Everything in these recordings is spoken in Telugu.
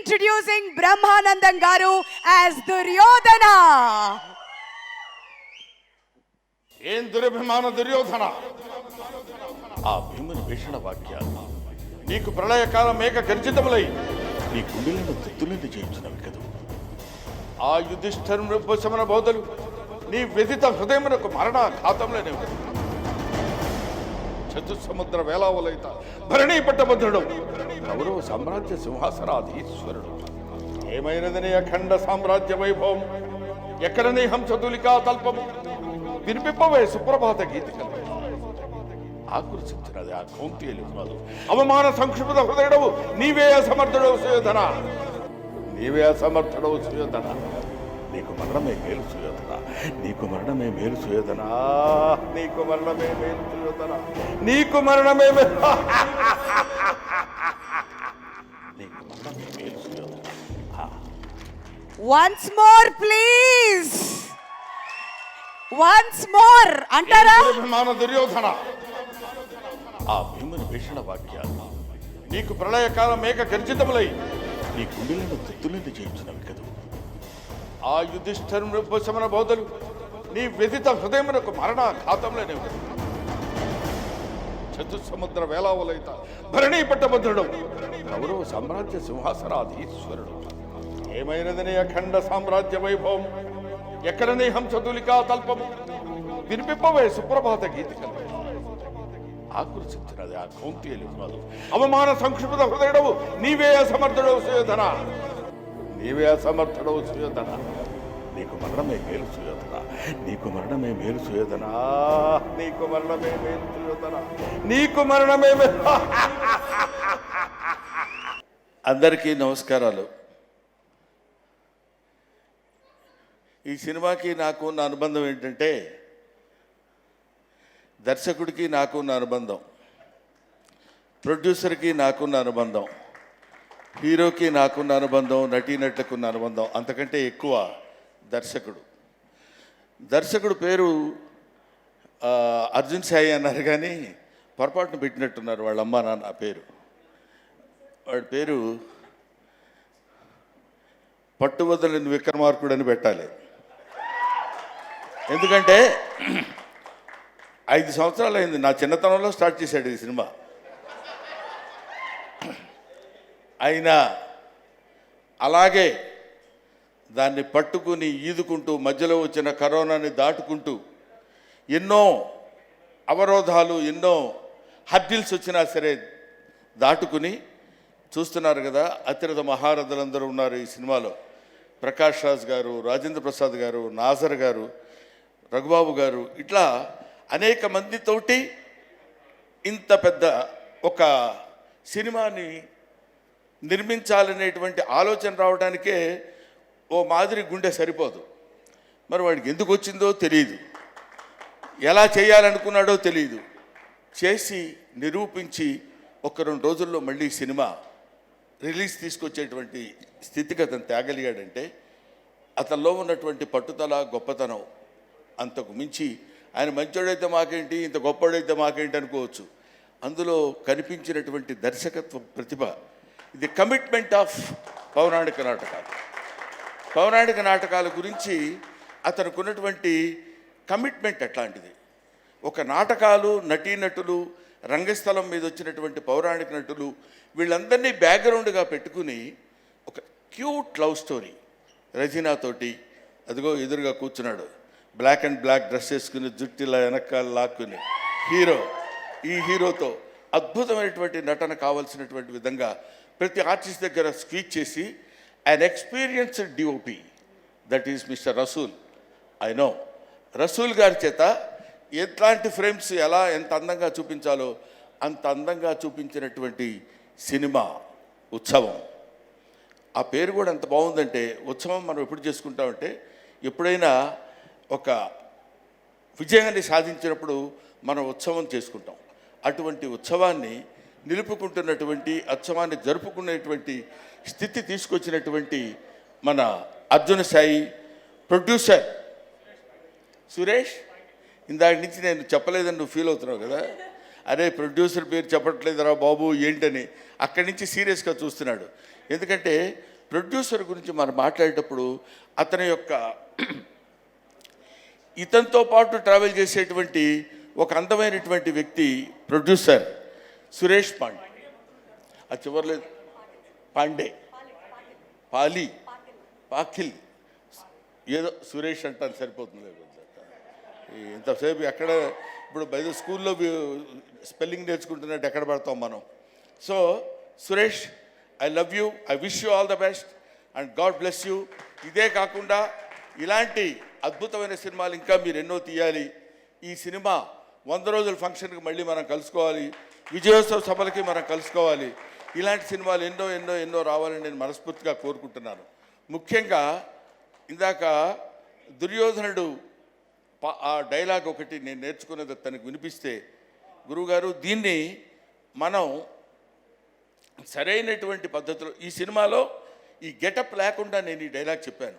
introducing Brahmanandam Garu as Duryodhana. ఏం దురభిమాన దుర్యోధన, ఆ భీముని భీషణ వాక్యాలు నీకు ప్రళయకాలం మేక గర్జితములై నీ గుండెలను తుత్తులను చేయించినవి కదూ. ఆ యుధిష్ఠిరు నృపశమన బోధలు నీ వ్యధిత హృదయమునకు మరణాఘాతంలోనే చతుసముద్ర వేలావులైత భరణీ పట్టభద్రుడు కౌరవ సామ్రాజ్య సింహాసనాధీశ్వరుడు. ఏమైనదని అఖండ సామ్రాజ్య వైభవం, ఎక్కడనే హంసతులికా తల్పము వినిపింపవే సుప్రభాత గీతికలు. ఆకర్షించినది ఆ కౌంతేయులు కాదు, అవమాన సంక్షిప్త హృదయుడవు నీవే అసమర్థుడవు సుయోధన, నీవే అసమర్థుడవు సుయోధన. నీకు మరణమే మేలు సుయోధన, నీకు మరణమే మేలు సుయోధన, నీకు మరణమే మేలు సుయోధన, నీకు మరణమే మేలు, నీకు మరణమే మేలు Suyodhana. Once more please. Once more అంటారా? దురభిమాన దుర్యోధన, ఆ భీముని భీషణ వాక్యాలు నీకు ప్రళయకాలం మేక గర్జితములై నీ గుండెలను తుత్తులను చేయించినవి కదూ. ఆ యుధిష్ఠిరు నృపశమన బోధలు నీ వ్యధిత హృదయమునకు మరణాఘాతంలోనే చతుసముద్ర వేలావులైత భరణీ పట్టభద్రుడు కౌరవ సామ్రాజ్య సింహాసనాధీశ్వరుడు. ఏమైనదని అఖండ సామ్రాజ్య వైభవం, ఎక్కడనే హంసతులికా తల్పము వినిపింపవే సుప్రభాత గీతికలు. ఆకర్షించినది ఆ కౌంతేయులు కాదు, అవమాన సంక్షిప్త హృదయుడవు నీవే అసమర్థుడవు సుయోధన, నీవే అసమర్థుడవు సుయోధన. నీకు మరణమే మేలు సుయోధన, నీకు మరణమే మేలు సుయోధన, నీకు మరణమే మేలు సుయోధన, నీకు మరణమే మేలు. అందరికీ నమస్కారాలు. ఈ సినిమాకి నాకు ఉన్న అనుబంధం ఏంటంటే, దర్శకుడికి నాకున్న అనుబంధం, ప్రొడ్యూసర్కి నాకున్న అనుబంధం, హీరోకి నాకున్న అనుబంధం, నటీనటులకున్న అనుబంధం, అంతకంటే ఎక్కువ దర్శకుడు. దర్శకుడు పేరు అర్జున్ సాయి అన్నారు, కానీ పొరపాటును పెట్టినట్టున్నారు వాళ్ళ అమ్మ నాన్న పేరు. వాడి పేరు పట్టువదలని విక్రమార్కుడు అని పెట్టాలి. ఎందుకంటే 5 సంవత్సరాలు అయింది, నా చిన్నతనంలో స్టార్ట్ చేశాడు ఈ సినిమా. అయినా అలాగే దాన్ని పట్టుకుని ఈదుకుంటూ మధ్యలో వచ్చిన కరోనాని దాటుకుంటూ ఎన్నో అవరోధాలు, ఎన్నో హర్డిల్స్ వచ్చినా సరే దాటుకుని చూస్తున్నారు కదా. అతిరథ మహారథులందరూ ఉన్నారు ఈ సినిమాలో. ప్రకాష్ రాజ్ గారు, రాజేంద్ర ప్రసాద్ గారు, నాజర్ గారు, రఘుబాబు గారు, ఇట్లా అనేక మందితోటి ఇంత పెద్ద ఒక సినిమాని నిర్మించాలనేటువంటి ఆలోచన రావడానికే ఓ మాదిరి గుండె సరిపోదు. మరి వాడికి ఎందుకు వచ్చిందో తెలియదు, ఎలా చేయాలనుకున్నాడో తెలియదు. చేసి నిరూపించి ఒక 2 రోజుల్లో మళ్ళీ సినిమా రిలీజ్ తీసుకొచ్చేటువంటి స్థితిగతిని తేగలిగాడంటే అతనిలో ఉన్నటువంటి పట్టుదల, గొప్పతనం అంతకు మించి. ఆయన మంచోడైతే మాకేంటి, ఇంత గొప్పవాడైతే మాకేంటి అనుకోవచ్చు. అందులో కనిపించినటువంటి దర్శకత్వ ప్రతిభ, ఇది కమిట్మెంట్ ఆఫ్ పౌరాణిక నాటకాలు. పౌరాణిక నాటకాల గురించి అతనికి ఉన్నటువంటి కమిట్మెంట్ అట్లాంటిది. ఒక నాటకాలు, నటీనటులు, రంగస్థలం మీద వచ్చినటువంటి పౌరాణిక నటులు, వీళ్ళందరినీ బ్యాక్గ్రౌండ్గా పెట్టుకుని ఒక క్యూట్ లవ్ స్టోరీ రజీనాతోటి, అదిగో ఎదురుగా కూర్చున్నాడు, బ్లాక్ అండ్ బ్లాక్ డ్రెస్ వేసుకుని జుట్టిలా వెనకాల లాక్కుని హీరో. ఈ హీరోతో అద్భుతమైనటువంటి నటన కావాల్సినటువంటి విధంగా ప్రతి ఆర్టిస్ట్ దగ్గర స్క్వీచ్ చేసి an experienced DOP, that is mister Rasool. I know Rasool గారి చేత ఎట్లాంటి ఫ్రేమ్స్ ఎలా ఎంత అందంగా చూపించాలో అంత అందంగా చూపించినటువంటి సినిమా ఉత్సవం. ఆ పేరు కూడా ఎంత బాగుందంటే, ఉత్సవం మనం ఎప్పుడు చేసుకుంటామంటే, ఎప్పుడైనా ఒక విజయాన్ని సాధించినప్పుడు మనం ఉత్సవం చేసుకుంటాం. అటువంటి ఉత్సవాన్ని నిలుపుకుంటున్నటువంటి, ఉత్సవాన్ని జరుపుకునేటువంటి స్థితి తీసుకొచ్చినటువంటి మన అర్జున్ సాయి ప్రొడ్యూసర్ సురేష్. ఇందాక నుంచి నేను చెప్పలేదని నువ్వు ఫీల్ అవుతున్నావు కదా, అరే ప్రొడ్యూసర్ పేరు చెప్పట్లేదురా బాబు ఏంటని. అక్కడి నుంచి సీరియస్గా చూస్తున్నాడు. ఎందుకంటే ప్రొడ్యూసర్ గురించి మనం మాట్లాడేటప్పుడు అతని యొక్క ఇతనితో పాటు ట్రావెల్ చేసేటువంటి ఒక అందమైనటువంటి వ్యక్తి ప్రొడ్యూసర్ సురేష్ పాండే. ఆ చివరిలో పాండే పాఖిల్ ఏదో సురేష్ అంటాను సరిపోతుంది. ఇంతసేపు ఎక్కడ ఇప్పుడు బయట స్కూల్లో స్పెల్లింగ్ నేర్చుకుంటున్నట్టు ఎక్కడ పడతాం మనం. So Suresh, I love you, I wish you all the best and God bless you. ఇదే కాకుండా ఇలాంటి అద్భుతమైన సినిమాలు ఇంకా మీరు ఎన్నో తీయాలి. ఈ సినిమా 100 రోజుల ఫంక్షన్కి మళ్ళీ మనం కలుసుకోవాలి, విజయోత్సవ సభలకి మనం కలుసుకోవాలి. ఇలాంటి సినిమాలు ఎన్నో ఎన్నో ఎన్నో రావాలని నేను మనస్ఫూర్తిగా కోరుకుంటున్నాను. ముఖ్యంగా ఇందాక దుర్యోధనుడు ఆ డైలాగ్ ఒకటి నేను నేర్చుకున్నది తనకు వినిపిస్తే, గురువుగారు దీన్ని మనం సరైనటువంటి పద్ధతిలో ఈ సినిమాలో ఈ గెటప్ లేకుండా నేను ఈ డైలాగ్ చెప్పాను.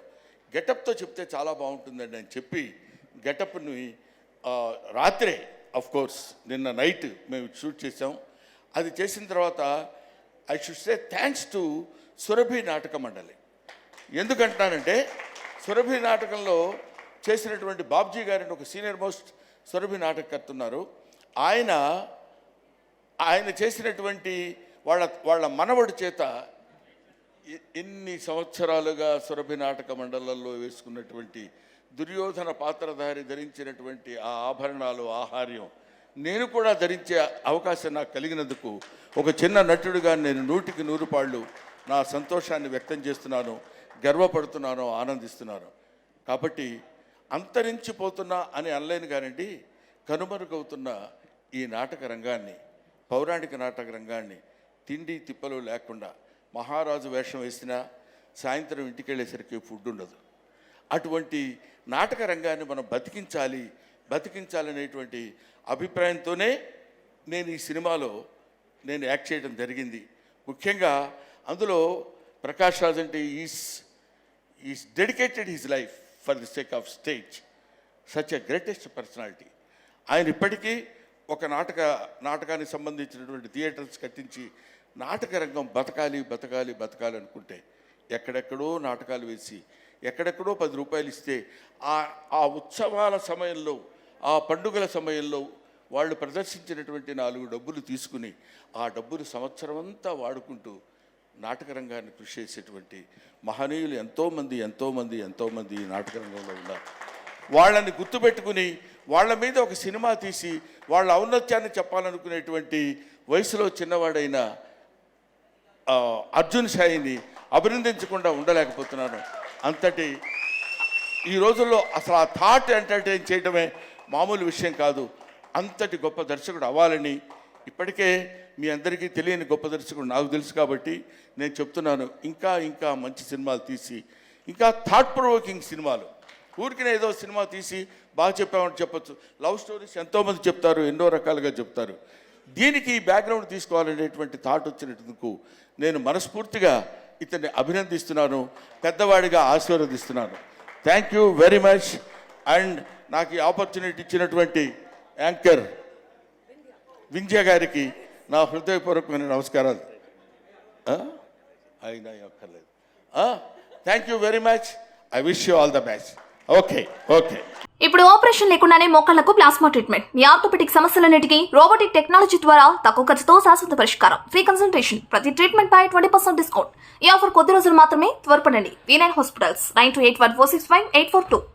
గెటప్తో చెప్తే చాలా బాగుంటుందండి అని చెప్పి గెటప్ని రాత్రే కోర్స్ నిన్న నైట్ మేము షూట్ చేసాం. అది చేసిన తర్వాత I should say thanks to Surabhi నాటక మండలి. ఎందుకంటున్నానంటే సురభి నాటకంలో చేసినటువంటి బాబ్జీ గారిని ఒక సీనియర్ మోస్ట్ సురభి నాటకకర్త ఉన్నారు. ఆయన చేసినటువంటి వాళ్ళ మనవడి చేత ఎన్ని సంవత్సరాలుగా సురభి నాటక మండలంలో వేసుకున్నటువంటి దుర్యోధన పాత్రధారి ధరించినటువంటి ఆ ఆభరణాలు, ఆహార్యం నేను కూడా ధరించే అవకాశం నాకు కలిగినందుకు ఒక చిన్న నటుడిగా నేను 100కి 100 పాళ్ళు నా సంతోషాన్ని వ్యక్తం చేస్తున్నాను, గర్వపడుతున్నాను, ఆనందిస్తున్నాను. కాబట్టి అంతరించిపోతున్నా అని అనలేను కానండి, కనుమరుగవుతున్న ఈ నాటక రంగాన్ని, పౌరాణిక నాటక రంగాన్ని తిండి తిప్పలు లేకుండా మహారాజు వేషం వేసినా సాయంత్రం ఇంటికి వెళ్ళేసరికి ఫుడ్ ఉండదు. అటువంటి నాటక రంగాన్ని మనం బతికించాలనేటువంటి అభిప్రాయంతోనే నేను ఈ సినిమాలో నేను యాక్ట్ చేయడం జరిగింది. ముఖ్యంగా అందులో ప్రకాష్ రాజ్ అంటే is dedicated his life for the sake of stage, such a greatest personality. ఆయన ఇప్పటికీ ఒక నాటకానికి సంబంధించినటువంటి థియేటర్స్ కట్టించి నాటక రంగం బతకాలి అనుకుంటే ఎక్కడెక్కడో నాటకాలు వేసి ఎక్కడెక్కడో 10 రూపాయలు ఇస్తే ఆ ఉత్సవాల సమయంలో, ఆ పండుగల సమయంలో వాళ్ళు ప్రదర్శించినటువంటి 4 డబ్బులు తీసుకుని ఆ డబ్బులు సంవత్సరం అంతా వాడుకుంటూ నాటక రంగాన్ని కృషి చేసేటువంటి మహనీయులు ఎంతోమంది ఈ నాటక రంగంలో ఉన్నారు. వాళ్ళని గుర్తుపెట్టుకుని వాళ్ళ మీద ఒక సినిమా తీసి వాళ్ళ ఔన్నత్యాన్ని చెప్పాలనుకునేటువంటి వయసులో చిన్నవాడైన అర్జున్ సాయిని అభినందించకుండా ఉండలేకపోతున్నాను. అంతటి ఈ రోజుల్లో అసలు ఆ థాట్ ఎంటర్టైన్ చేయడమే మామూలు విషయం కాదు. అంతటి గొప్ప దర్శకుడు అవ్వాలని, ఇప్పటికే మీ అందరికీ తెలియని గొప్ప దర్శకుడు నాకు తెలుసు కాబట్టి నేను చెప్తున్నాను, ఇంకా మంచి సినిమాలు తీసి, ఇంకా థాట్ ప్రొవోకింగ్ సినిమాలు, ఊరికినే ఏదో సినిమా తీసి బాగా చెప్పామని చెప్పచ్చు. లవ్ స్టోరీస్ ఎంతోమంది చెప్తారు, ఎన్నో రకాలుగా చెప్తారు. దీనికి బ్యాక్గ్రౌండ్ తీసుకోవాలనేటువంటి థాట్ వచ్చినందుకు నేను మనస్ఫూర్తిగా ఇతన్ని అభినందిస్తున్నాను, పెద్దవాడిగా ఆశీర్వదిస్తున్నాను. Thank you very much. And నాకు ఈ ఆపర్చునిటీ ఇచ్చినటువంటి యాంకర్ వింధ్య గారికి నా హృదయపూర్వకమైన నమస్కారాలు. అయినా అక్కర్లేదు. Thank you very much. I wish you all the best. Okay. ఇప్పుడు ఆపరేషన్ లేకుండానే మోకాళ్లకు ప్లాస్మా ట్రీట్మెంట్. మీ ఆర్థోపెటిక్ సమస్యలన్నిటికీ రోబోటిక్ టెక్నాలజీ ద్వారా తక్కువ ఖర్చుతో శాశ్వత పరిష్కారం. Free consultation. ప్రతి ట్రీట్మెంట్ పై 20% డిస్కౌంట్. ఈ ఆఫర్ కొద్ది రోజులు మాత్రమే. త్వరపడండి. V9 hospitals 9281465842.